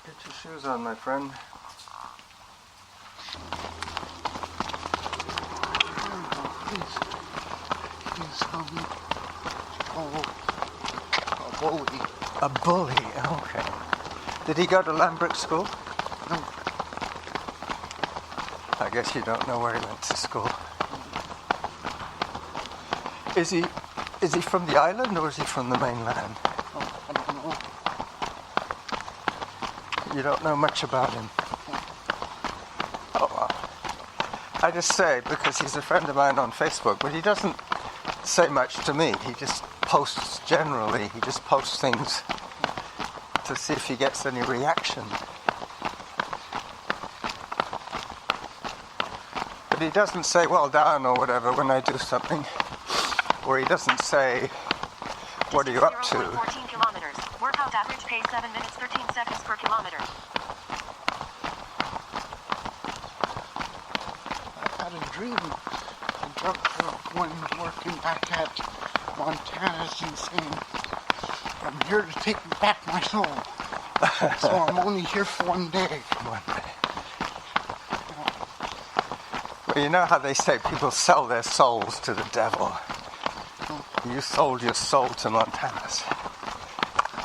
Get your shoes on, my friend. He's a bully. A bully? Okay. Did he go to Lambert School? No. I guess you don't know where he went to school. Is he from the island or is he from the mainland? Oh, I don't know. You don't know much about him? Oh, well. I just say because he's a friend of mine on Facebook, but he doesn't say much to me. He just posts generally. He just posts things to see if he gets any reaction. But he doesn't say well done or whatever when I do something. Or he doesn't say, what are you up to? 14 kilometers. Workout average pace 7 minutes 13 seconds per kilometer. I had a dream. The drug one working back at Montana's insane. I'm here to take back my soul. So I'm only here for 1 day. 1 day. Well, you know how they say people sell their souls to the devil. You sold your soul to Montana's,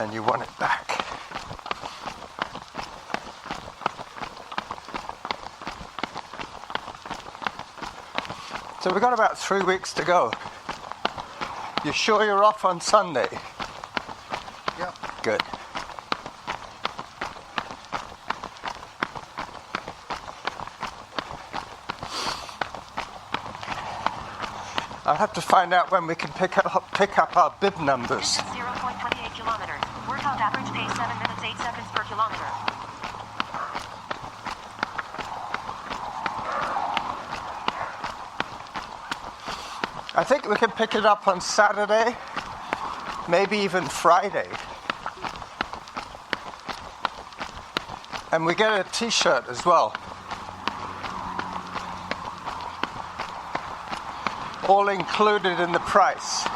and you want it back. So we've got about 3 weeks to go. You sure you're off on Sunday? Yeah. Good. I'll have to find out when we can pick up our bib numbers. 0.28 kilometers. Workout average pace 7 minutes 8 seconds per kilometer. I think we can pick it up on Saturday, maybe even Friday. And we get a t-shirt as well. All included in the price.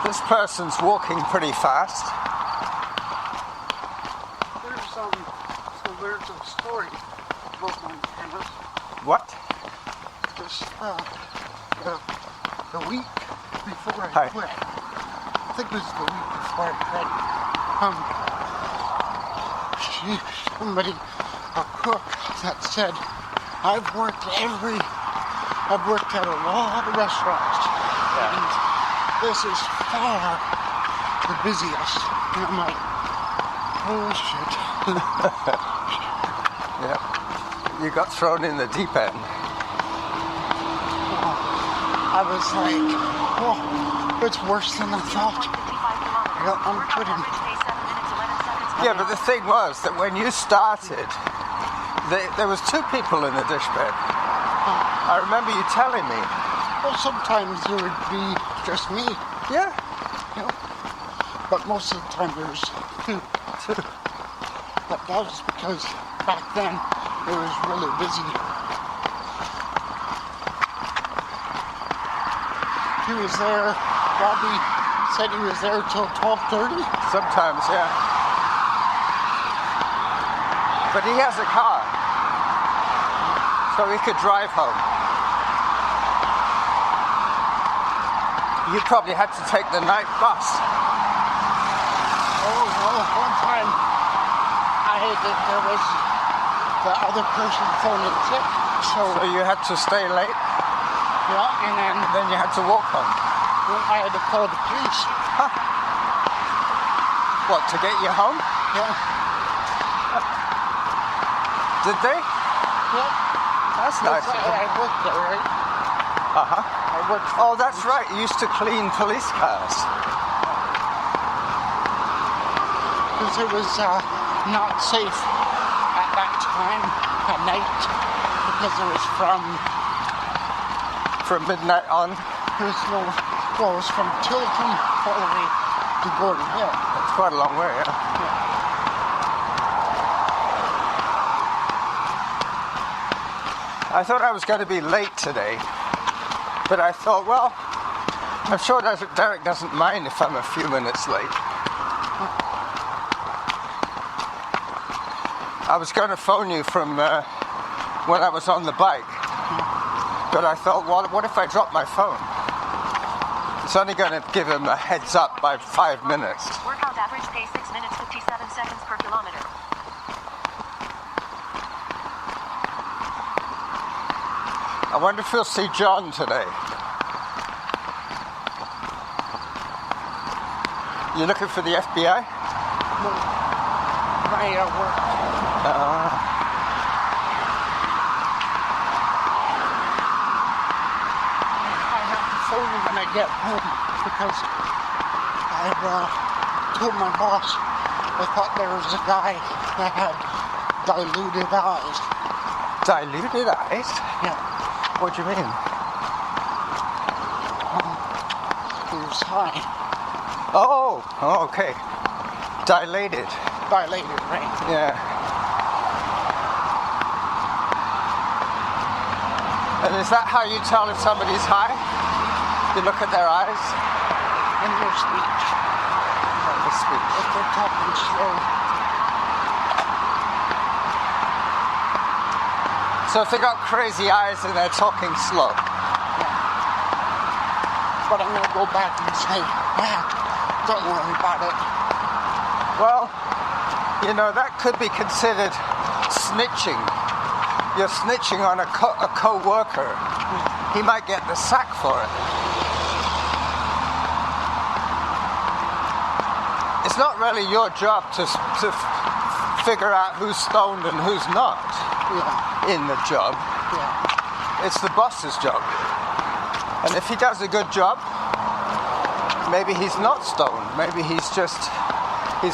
This person's walking pretty fast. There's a story about Montana. What? Just the week before I Hi. quit. I think it was the week before I quit. Somebody, a cook, that said, I've worked at a lot of restaurants. Yeah. And this is far the busiest. And I'm like, oh shit. Yeah. You got thrown in the deep end. I was like, oh, it's worse than I thought. Yeah, I'm quitting. Yeah, but the thing was that when you started, there was 2 people in the dish bed. I remember you telling me. Well, sometimes there would be just me. Yeah. You know, but most of the time there was 2. 2. But that was because back then it was really busy. He was there, Robbie said he was there till 12:30. Sometimes, yeah. But he has a car, so he could drive home. You probably had to take the night bus. Oh, well, one time there was the other person phoning sick, So you had to stay late, yeah, and then you had to walk home. then I had to call the police. Huh. What, to get you home? Yeah. Did they? Yeah. That's nice. I worked there, right? Uh-huh. I worked for Oh, that's right. You used to clean police cars. because it was not safe at that time at night because it was From midnight on. it was from Tilton all the way to Gordon Hill. It's quite a long way, yeah. I thought I was going to be late today, but I thought, well, I'm sure Derick doesn't mind if I'm a few minutes late. I was going to phone you from when I was on the bike, but I thought, what if I drop my phone? It's only going to give him a heads up by 5 minutes. Workout average pace 6 minutes 57 seconds per kilometer. I wonder if we'll see John today. You looking for the FBI? My work. I have to phone him when I get home because I've told my boss I thought there was a guy that had diluted eyes. Diluted eyes? Yeah. What do you mean? He was high. Oh, okay. Dilated. Dilated, right? Yeah. And is that how you tell if somebody's high? You look at their eyes? In their speech. The speech. If they're talking slow. So if they got crazy eyes and they're talking slow. But I'm going to go back and say, don't worry about it. Well, you know, that could be considered snitching. You're snitching on a co-worker. He might get the sack for it. It's not really your job to figure out who's stoned and who's not in the job. Yeah. It's the boss's job. And if he does a good job, maybe he's not stoned. Maybe he's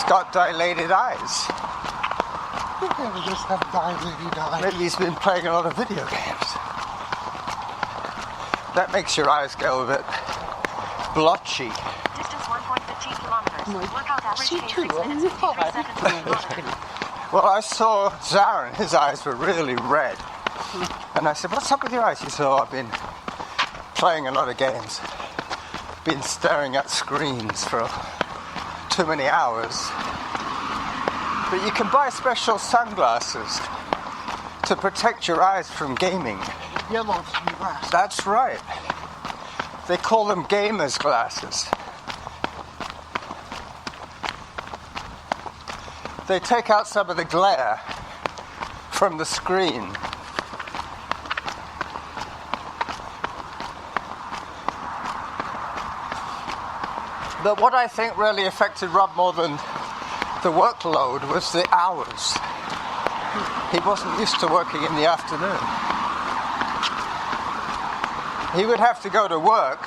got dilated eyes. Maybe just have dilated eyes. Maybe he's been playing a lot of video games. That makes your eyes go a bit blotchy. Distance 1.15 kilometers. Workout average See pace too, 6 minutes 53 seconds per kilometer. Well, I saw Zarin, his eyes were really red. And I said, what's up with your eyes? He said, oh, I've been playing a lot of games. Been staring at screens for too many hours. But you can buy special sunglasses to protect your eyes from gaming. Yellow sunglasses. That's right. They call them gamers' glasses. They take out some of the glare from the screen. But what I think really affected Rob more than the workload was the hours. He wasn't used to working in the afternoon. He would have to go to work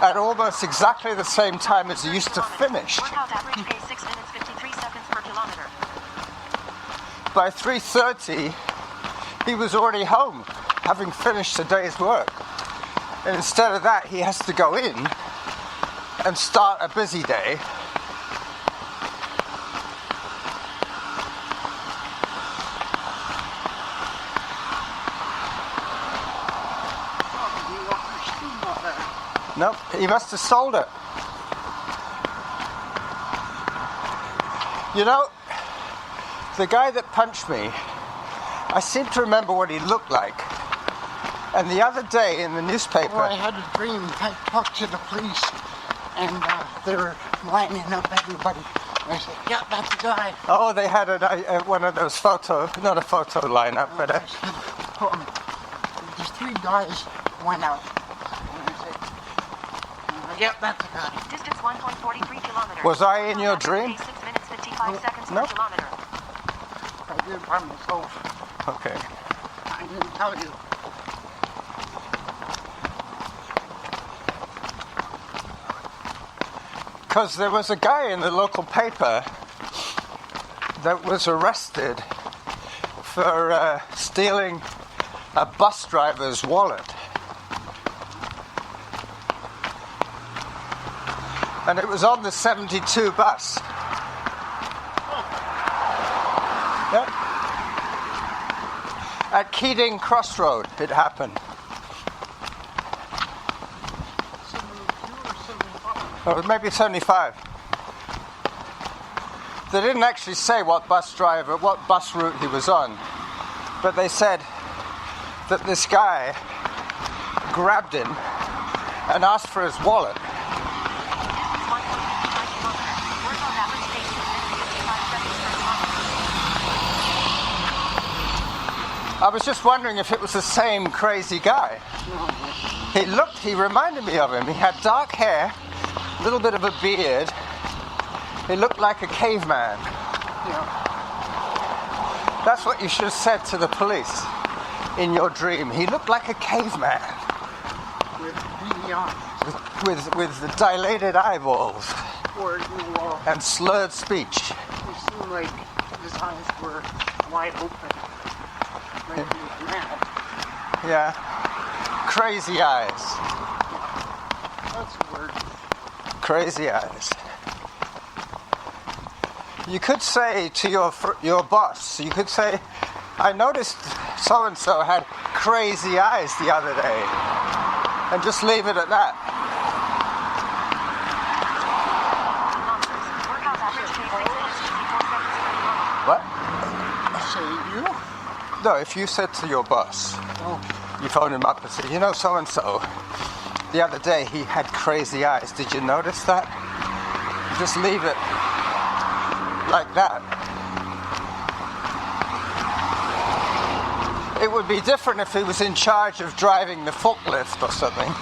at almost exactly the same time as he used to finish. Workout average pace 6 minutes 53 seconds per kilometer. By 3:30, he was already home, having finished the day's work. And instead of that, he has to go in and start a busy day. Nope, he must have sold it. You know, the guy that punched me, I seem to remember what he looked like. And the other day in the newspaper... Well, I had a dream. I talked to the police, and they were lining up everybody. And I said, yeah, that's the guy. Oh, they had one of those not a photo lineup, but I said, these 3 guys went out. And I said, Yep, that's a guy. Distance 1.43 kilometers. Was I in your dream? 6 minutes 55 seconds No. per kilometer. I did it by myself. Okay. I didn't tell you. Because there was a guy in the local paper that was arrested for stealing a bus driver's wallet. And it was on the 72 bus. Yep. At Keating Crossroad, it happened. 72 or 75? Or maybe 75. They didn't actually say what bus route he was on, but they said that this guy grabbed him and asked for his wallet. I was just wondering if it was the same crazy guy. He reminded me of him. He had dark hair, a little bit of a beard. He looked like a caveman. Yeah. That's what you should have said to the police in your dream. He looked like a caveman With beady eyes. with the dilated eyeballs Or, and slurred speech. he seemed like his eyes were wide open. Like he was mad. Yeah. Crazy eyes. That's a word. Crazy eyes. You could say to your boss, you could say, I noticed so-and-so had crazy eyes the other day. And just leave it at that. Workout average pace 6 minutes 54 seconds per kilometer. Say you? No, if you said to your boss, Oh, you phoned him up and said, you know so-and-so, the other day he had crazy eyes. Did you notice that? Just leave it like that. It would be different if he was in charge of driving the forklift or something,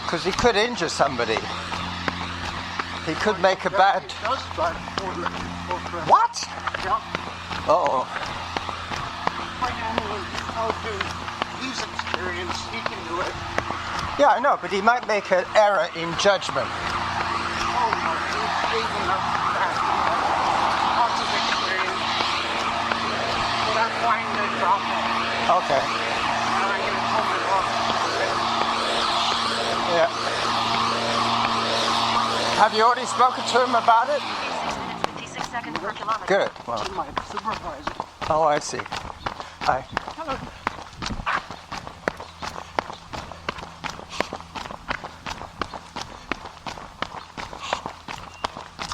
because he could injure somebody. He could make a bad... He does drive forklift. What? Yeah. Oh, I mean, how do he's experienced, he can do it. yeah, I know, but he might make an error in judgment. Oh no, he's big enough for that. Lots of experience. So that's why I'm going to drop it. Okay. And I'm going to tell my boss to do it. Yeah. Have you already spoken to him about it? 6 minutes 56 seconds per kilometer. Good. Well, To my supervisor. oh, I see. Hi.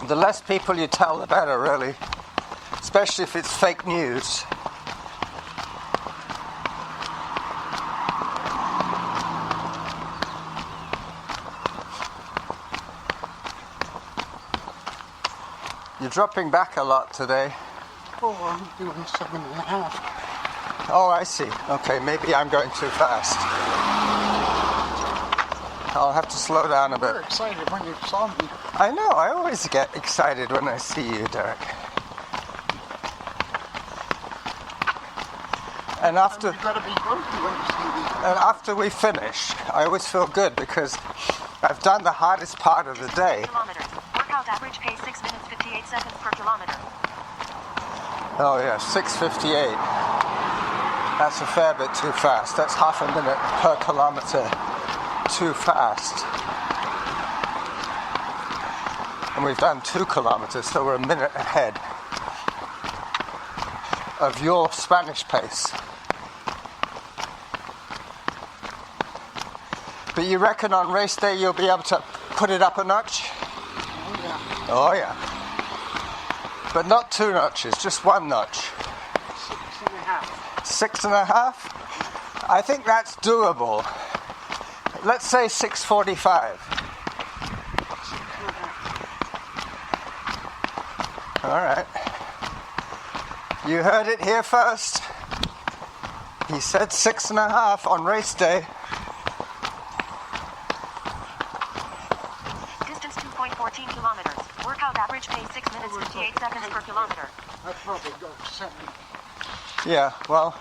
The less people you tell, the better, really. Especially if it's fake news. You're dropping back a lot today. Oh, I'm doing 7.5. Oh, I see. Okay, maybe I'm going too fast. I'll have to slow down a You were bit. excited when you saw me. I know, I always get excited when I see you, Derick. And after You gotta be grumpy when you see me. after we finish, I always feel good because I've done the hardest part of the day. Kilometers. Workout average pace 6 minutes 58 seconds per kilometer. Oh yeah, 6:58. That's a fair bit too fast. That's half a minute per kilometer too fast. And we've done 2 kilometers, so we're a minute ahead of your Spanish pace. But you reckon on race day you'll be able to put it up a notch? Oh yeah. Oh yeah. But not 2 notches, just 1 notch. 6.5. 6.5? I think that's doable. Let's say 6:45. 6.5. All right. You heard it here first. He said 6.5 on race day. 58 seconds per kilometer. I'd probably go 7. Yeah, well,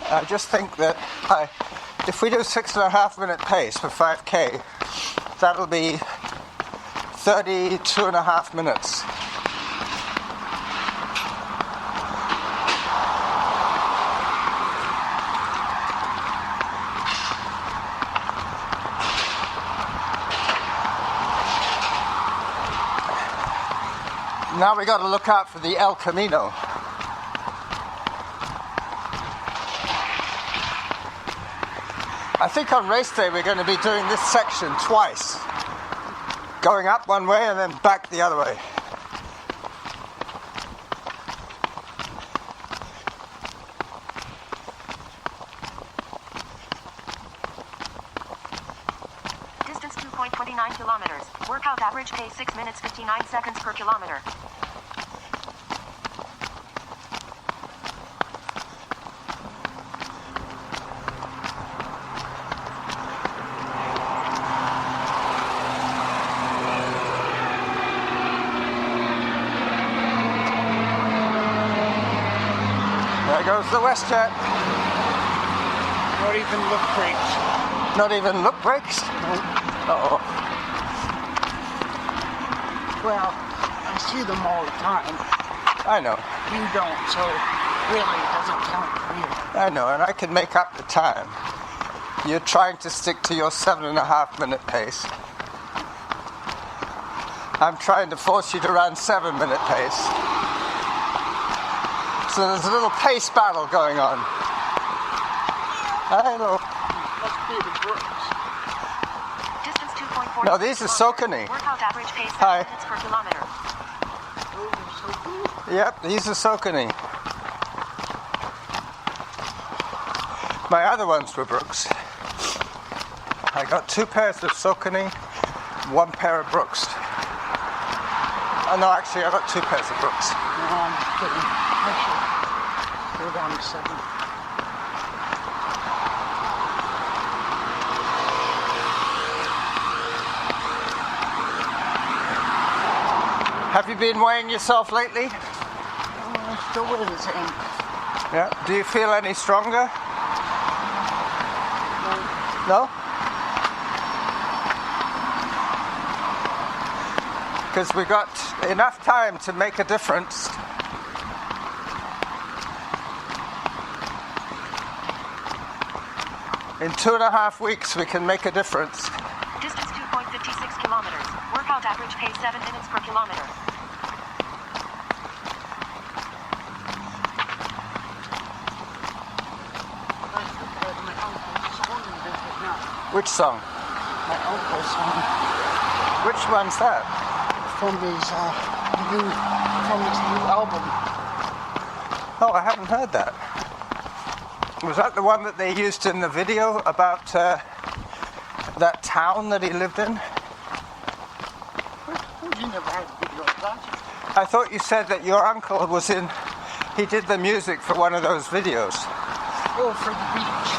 I just think that if we do 6.5-minute pace for 5K, that'll be 32.5 minutes. Now we got to look out for the El Camino. I think on race day we're going to be doing this section twice. Going up one way and then back the other way. Distance 2.29 kilometers. Workout average pace 6 minutes 59 seconds per kilometer. There goes the WestJet. Not even look brakes. Not even look brakes? Uh-oh. Well, I see them all the time. I know. You don't, so really it doesn't count for you. I know, and I can make up the time. You're trying to stick to your 7.5-minute pace. I'm trying to force you to run 7-minute pace. So there's a little pace battle going on. Hello. Must be the Brooks. Distance 2.4. No, these are Saucony. Workout average pace 7 Hi. minutes per kilometer. Those are so good. Yep, these are Saucony. My other ones were Brooks. I got 2 pairs of Saucony, 1 pair of Brooks. Oh, no, actually, I got 2 pairs of Brooks. No, I'm just kidding. I should go down to 7. Have you been weighing yourself lately? I still weigh the same. Yeah. Do you feel any stronger? No? Because we got enough time to make a difference. In 2.5 weeks we can make a difference. Distance 2.56 kilometers. Workout average pace 7 minutes per kilometer. My uncle's song now. Which song? My uncle's song Which one's that? from his new album. Oh, I haven't heard that. Was that the one that they used in the video about that town that he lived in? You never had a video of that. I thought you said that your uncle was in, he did the music for one of those videos. Oh, for the beach.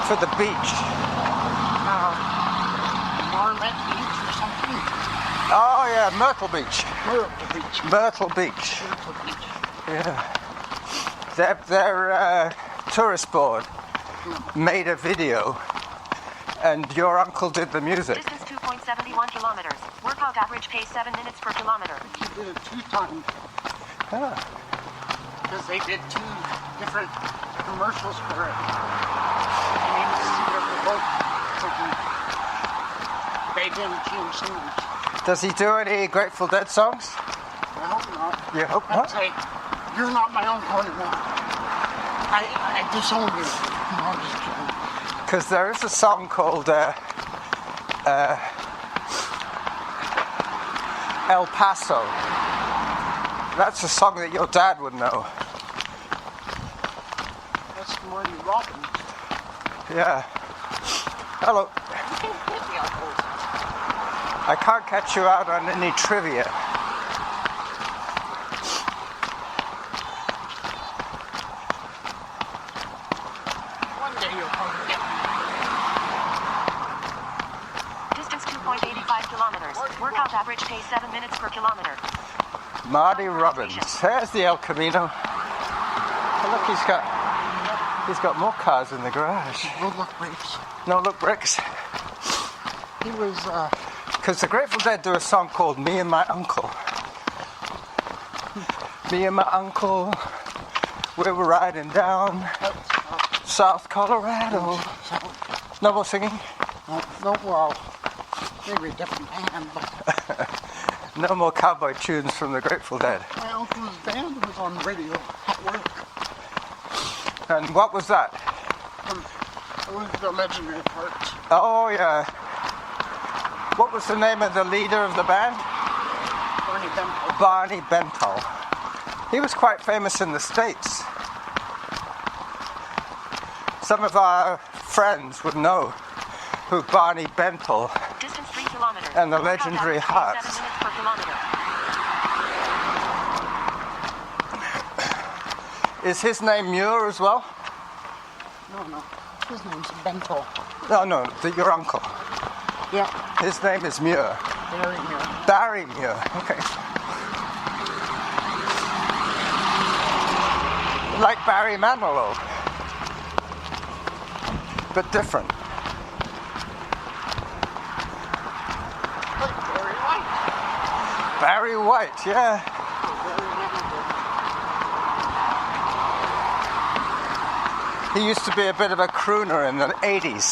For the beach. Marmot Beach or something. Oh yeah, Myrtle Beach. Myrtle Beach. Myrtle Beach. Myrtle Beach. Yeah. Their tourist board made a video and your uncle did the music. Distance 2.71 kilometers. Workout average pace 7 minutes per kilometer. He did it 2 times Ah. because they did 2 different commercials for it. And you can see their both something. They didn't change songs. Does he do any Grateful Dead songs? I hope not. You hope I'd not? say, you're not my uncle anymore. I disown you. No, I'm just kidding. Because there is a song called El Paso. That's a song that your dad would know. That's Marty Robbins. Yeah. Hello. You can't get the uncles. I can't catch you out on any trivia. One day you'll probably get me. Distance 2.85 kilometers. Workout average pace 7 minutes per kilometer. Marty Robbins. There's the El Camino. Oh, look, he's got more cars in the garage. No look bricks. No look bricks. He was, Because the Grateful Dead do a song called Me and My Uncle. Me and my uncle, we were riding down South Colorado. No more singing? no, well, maybe a different band, but No more cowboy tunes from the Grateful Dead. my uncle's band was on the radio at work. And what was that? It was the legendary parts. Oh, yeah. What was the name of the leader of the band? Barney Bemple. Barney Bemple. He was quite famous in the States. Some of our friends would know who Barney Bemple Distance 3 kilometers. and the Workout legendary average pace Hearts. 7 minutes per kilometer. Is his name Muir as well? No. His name's Bemple. No, your uncle. Yeah, His name is Muir. very near. Barry Muir. Okay. Like Barry Manilow, but different. Like Barry White. Barry White, yeah. He used to be a bit of a crooner in the 80s.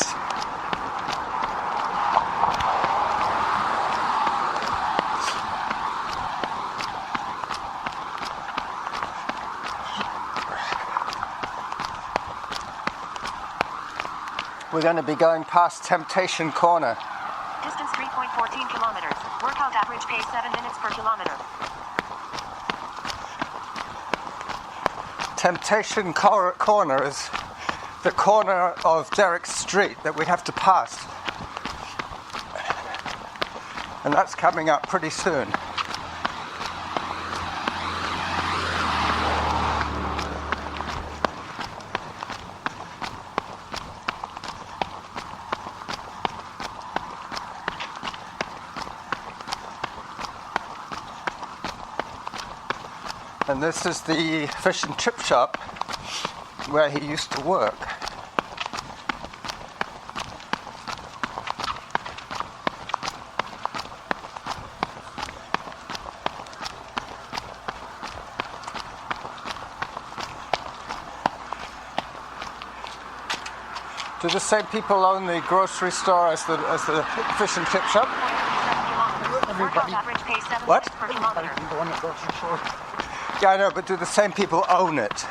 We're going to be going past Temptation Corner. Distance 3.14 kilometers. Workout average pace 7 minutes per kilometer. Temptation Corner is the corner of Derick Street that we have to pass. And that's coming up pretty soon. And this is the fish and chip shop where he used to work. Do the same people own the grocery store as the fish and chip shop? Workout average pace 7 What? minutes per Everybody kilometer. can go in the grocery store. Yeah, I know, but do the same people own it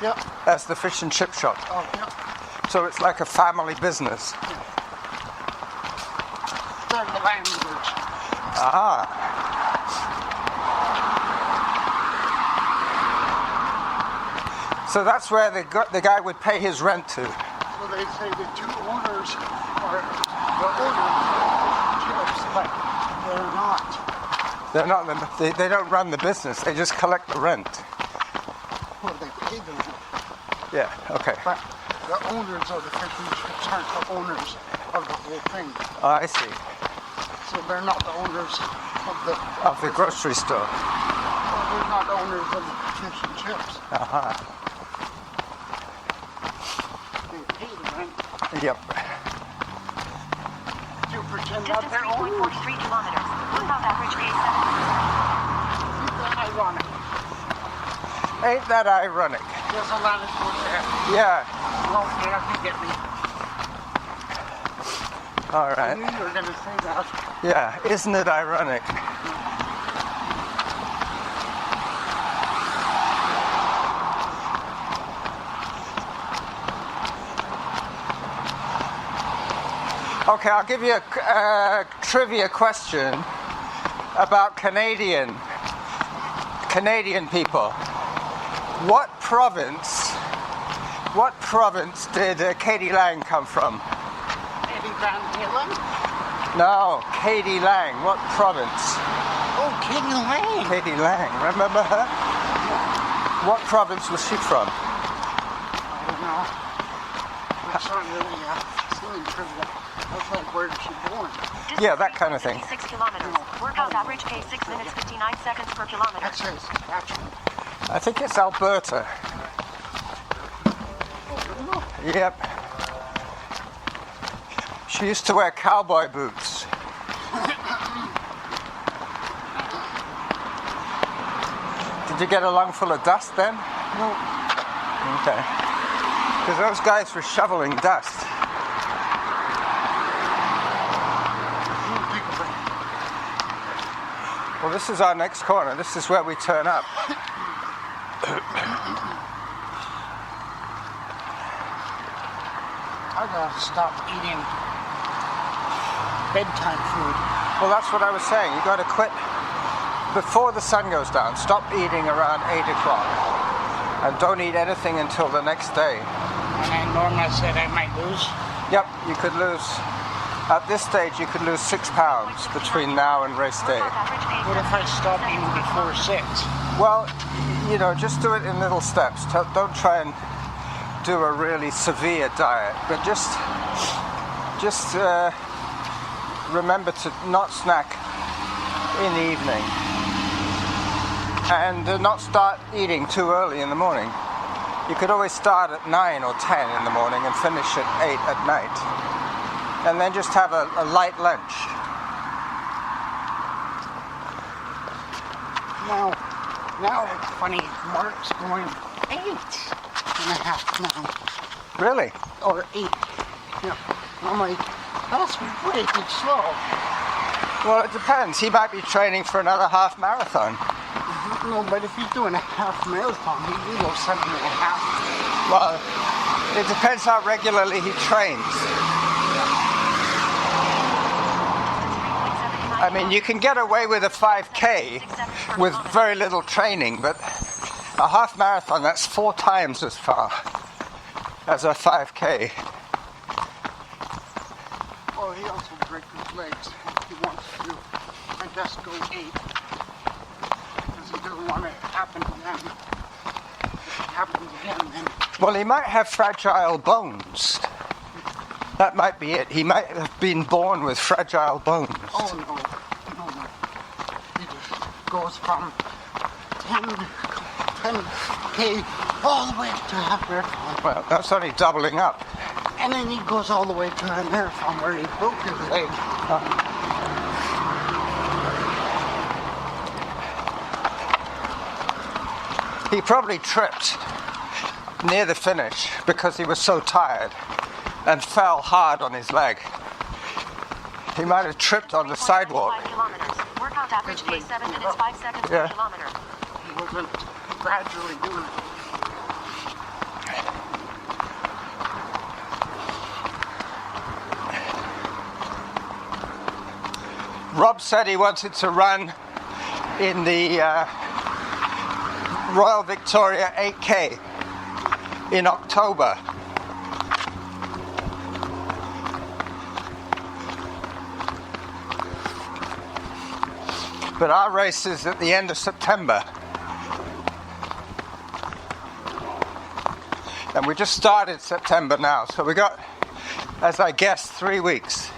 Yep. as the fish and chip shop? Oh, yep. So it's like a family business. They're the landlords. Ah. So that's where the guy would pay his rent to. So they say the two owners are the owners of chips, but they're not. They're not. They don't run the business. They just collect the rent. Well, they pay them. Yeah. Okay. But the owners of the fish and chips aren't the owners of the whole thing. Oh, I see. So they're not the owners Of the grocery store. they're not the owners of the fish and chips. Uh-huh. They pay the rent Yep. to pretend that Distance they're owners. 3.43 kilometers. Workout average pace 7 Isn't that ironic? Ain't that ironic? There's a lot of people there. Yeah. Well, you have to get me. All I right. knew you were going to say that. Yeah. Isn't it ironic? Okay, I'll give you a trivia question about Canadian people. What province did Katie Lang come from? Eddie Van Halen? No, Katie Lang. What province? Oh, Katie Lang. Katie Lang. Remember her? What province was she from? I don't know. It's not really silly trivia. That's like where she born. Yeah, that kind of thing. 6 kilometers. Workout average pace 6 minutes 59 seconds per kilometer. That says Saskatchewan. I think it's Alberta. Yep. She used to wear cowboy boots. Did you get a lung full of dust then? No. Okay. Because those guys were shoveling dust. Well, this is our next corner. This is where we turn up. I gotta stop eating bedtime food. Well, that's what I was saying. You got to quit before the sun goes down. Stop eating around 8 o'clock. And don't eat anything until the next day. And Norma said I might lose. Yep, you could lose. At this stage, you could lose 6 pounds between now and race day. What if I stop eating before 6? Well, you know, just do it in little steps. Don't try and do a really severe diet, but just remember to not snack in the evening and not start eating too early in the morning. You could always start at 9 or 10 in the morning and finish at 8 at night, and then just have a light lunch. Now it's funny. Mark's going 8.5 now. Really? Or 8. Yeah. I'm like, that's way too slow. Well, it depends. He might be training for another half marathon. No, but if he's doing a half marathon, he can go 7.5. Well, it depends how regularly he trains. I mean, you can get away with a 5K with very little training, but a half marathon, that's 4 times as far as a 5K. Well, he also breaks his legs. He wants to, I guess, go 8. Because he doesn't want it to happen again. If it happens again, then... Well, he might have fragile bones. That might be it. He might have been born with fragile bones. Oh, no. He just goes from 10K all the way to a half marathon. Well, that's only doubling up. And then he goes all the way to a marathon where he broke his leg. He probably tripped near the finish because he was so tired and fell hard on his leg. He might have tripped on the sidewalk. 5 kilometers. Workout average pace 7 minutes 5 seconds per Yeah. kilometer. He wasn't gradually doing it. Rob said he wanted to run in the Royal Victoria 8K in October. But our race is at the end of September. And we just started September now, so we got, as I guess, 3 weeks.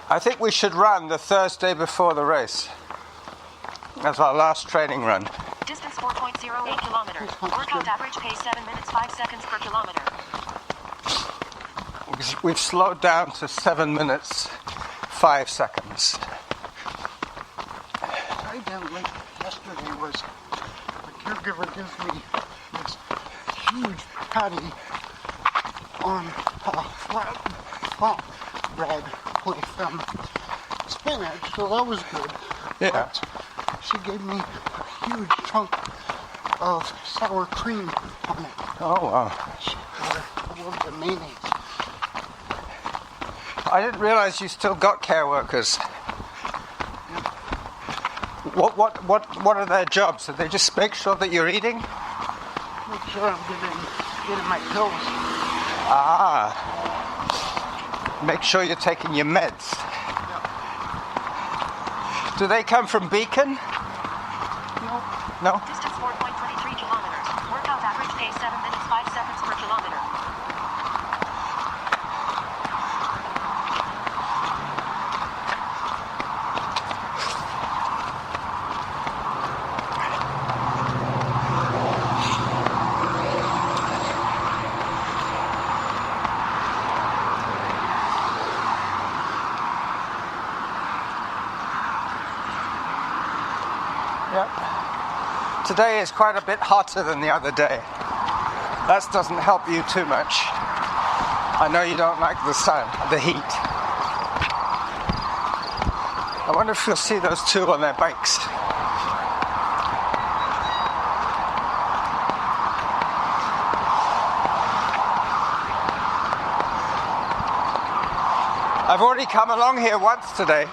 I think we should run the Thursday before the race as our last training run. Distance 4.08 kilometers. Workout average pace 7 minutes 5 seconds per kilometer. We've slowed down to 7 minutes 5 seconds. I didn't like yesterday was the caregiver gives me this huge patty on flat bread with spinach, so that was good. Yeah. But she gave me a huge chunk of sour cream on it. Oh, wow. She put a little bit of mayonnaise. I didn't realize you still got care workers. What are their jobs? Do they just make sure that you're eating? Make sure I'm getting my pills. Ah. Make sure you're taking your meds. Do they come from Beacon? No? Distance 4.23 kilometers. Workout average pace 7 minutes 5 seconds per kilometer. Yep. Today is quite a bit hotter than the other day. That doesn't help you too much. I know you don't like the sun, the heat. I wonder if you'll see those two on their bikes. I've already come along here once today.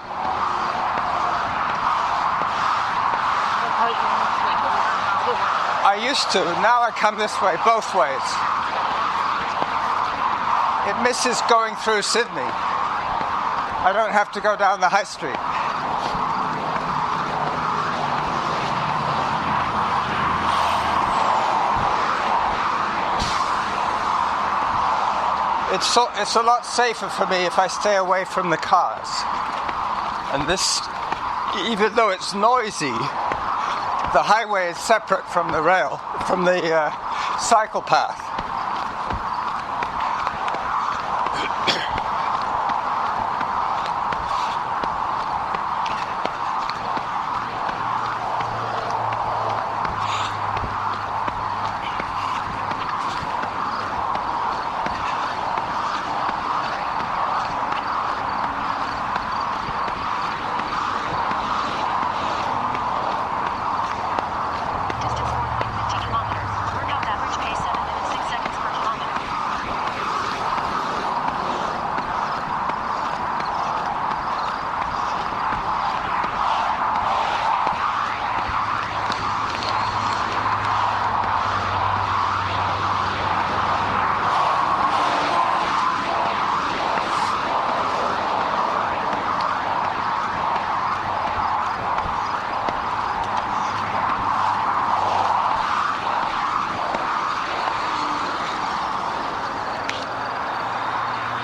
I used to. Now I come this way, both ways. It misses going through Sydney. I don't have to go down the high street. It's a lot safer for me if I stay away from the cars. And this, even though it's noisy, the highway is separate from the rail, from the cycle path.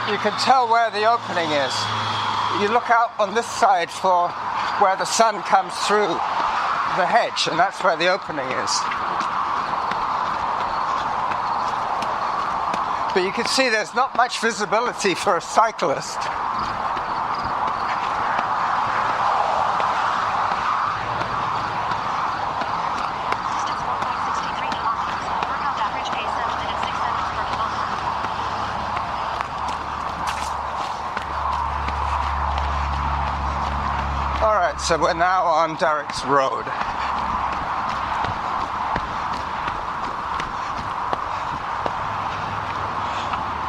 You can tell where the opening is. You look out on this side for where the sun comes through the hedge, and that's where the opening is. But you can see there's not much visibility for a cyclist. Alright, so we're now on Derick's Road.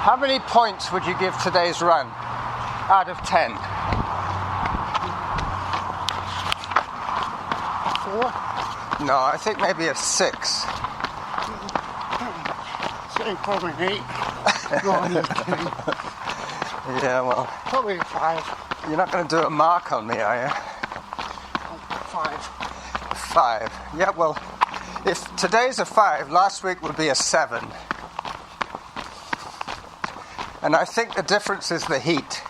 How many points would you give today's run out of 10? 4? No, I think maybe a 6. Say probably an 8. No, I'm just kidding. Yeah, well, Probably a 5. you're not going to do a mark on me, are you? 5. 5. Yeah, well, if today's a 5, last week would be a 7. And I think the difference is the heat.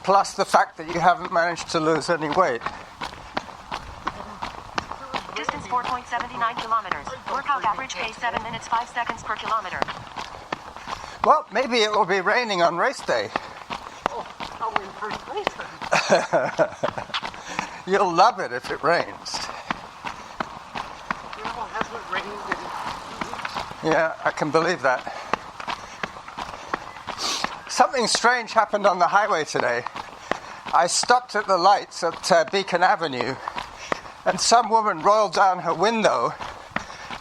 Plus the fact that you haven't managed to lose any weight. Distance 4.79 kilometers. Workout average pace 7 minutes 5 seconds per kilometer. Well, maybe it will be raining on race day. Oh, I'll win first place then. You'll love it if it rains. You know, it hasn't rained in 2 weeks. Yeah, I can believe that. Something strange happened on the highway today. I stopped at the lights at Beacon Avenue, and some woman rolled down her window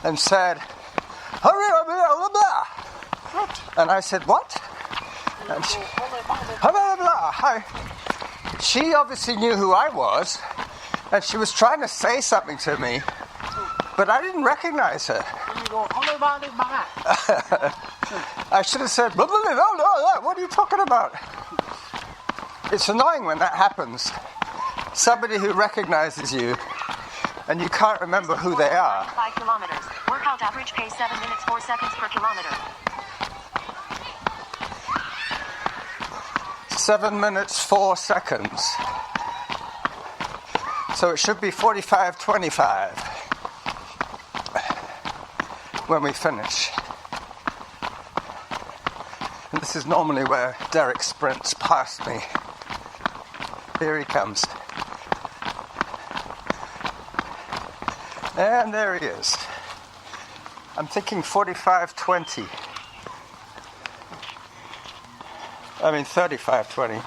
and said, "Hurry, blah, blah." What? And I said, "What?" And she, blah, blah. She obviously knew who I was, and she was trying to say something to me, but I didn't recognize her. And you go, everybody back. I should have said, blah, blah, blah, no, what are you talking about? It's annoying when that happens. Somebody who recognizes you And you can't remember who they are. 5 kilometers. Workout average pace 7 minutes 4 seconds per kilometer. 7 minutes 4 seconds. So it should be 45:25 when we finish. And this is normally where Derick sprints past me. Here he comes. And there he is. I'm thinking 45:20. I mean 35:20.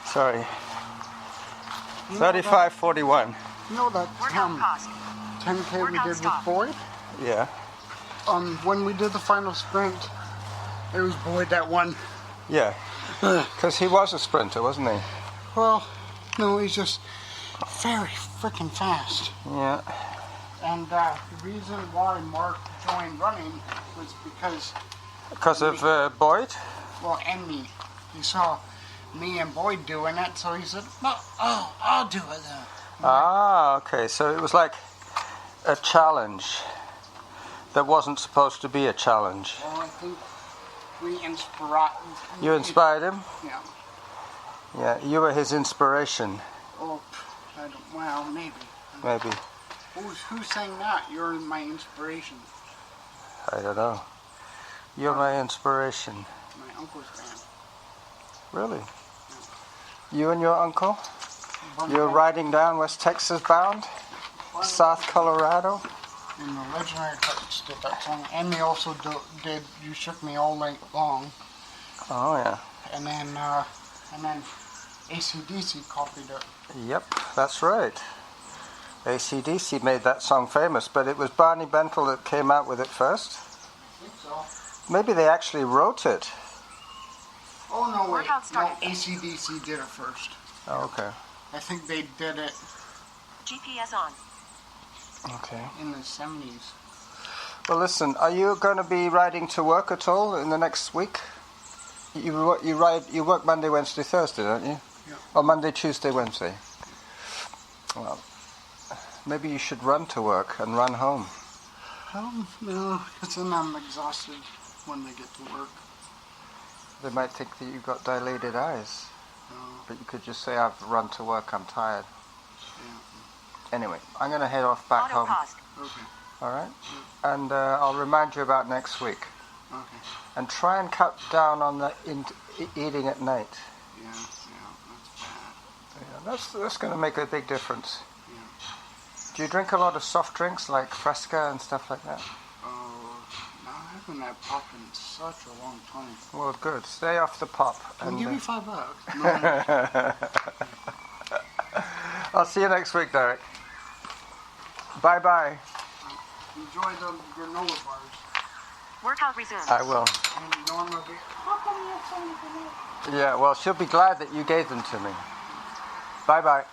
Sorry. 35:41. You know that Workout cost. 10K we Workout did with stop. Boyd? Yeah. When we did the final sprint, it was Boyd that won. Yeah. Because he was a sprinter, wasn't he? Well, no, he's just very freaking fast. Yeah. And the reason why Mark joined running was Because of Boyd? well, and me. He saw me and Boyd doing it, so he said, well, I'll do it then. Ah, okay. So it was like a challenge that wasn't supposed to be a challenge. Well, I think we inspired. You inspired him? Yeah. Yeah, you were his inspiration, Oh, well, maybe. maybe. Who's saying that? You're my inspiration. I don't know. You're my inspiration. My uncle's band. Really? You and your uncle? You're riding down West Texas bound? South Colorado? And the Legendary Hearts did that song. And they also did You Shook Me All Night Long. Oh, yeah. And then AC/DC copied it. Yep, that's right. AC/DC made that song famous, but it was Barney Bentle that came out with it first. I think so. Maybe they actually wrote it. Oh, no, wait. Workout No, started. AC/DC did it first. Oh, okay. I think they did it GPS on. Okay. in the 70s. Well, listen, are you going to be riding to work at all in the next week? You work Monday, Wednesday, Thursday, don't you? Yeah. Or Monday, Tuesday, Wednesday. Well, maybe you should run to work and run home. No, because then I'm exhausted when I get to work. They might think that you've got dilated eyes. No, But you could just say, I've run to work, I'm tired. yeah. Anyway, I'm going to head off back Auto home. cost. Okay, All right? And I'll remind you about next week. okay. And try and cut down on the eating at night. Yeah, that's bad. Yeah, that's going to make a big difference. Yeah. Do you drink a lot of soft drinks like Fresca and stuff like that? Oh, no, I haven't had pop in such a long time. Well, good. Stay off the pop. Can you give me $5? No. I'll see you next week, Derick. Bye-bye. Enjoy the granola bars. Workout resumes. I will. And Norma will be, how come you have so many granola? Yeah, well, she'll be glad that you gave them to me. Bye-bye.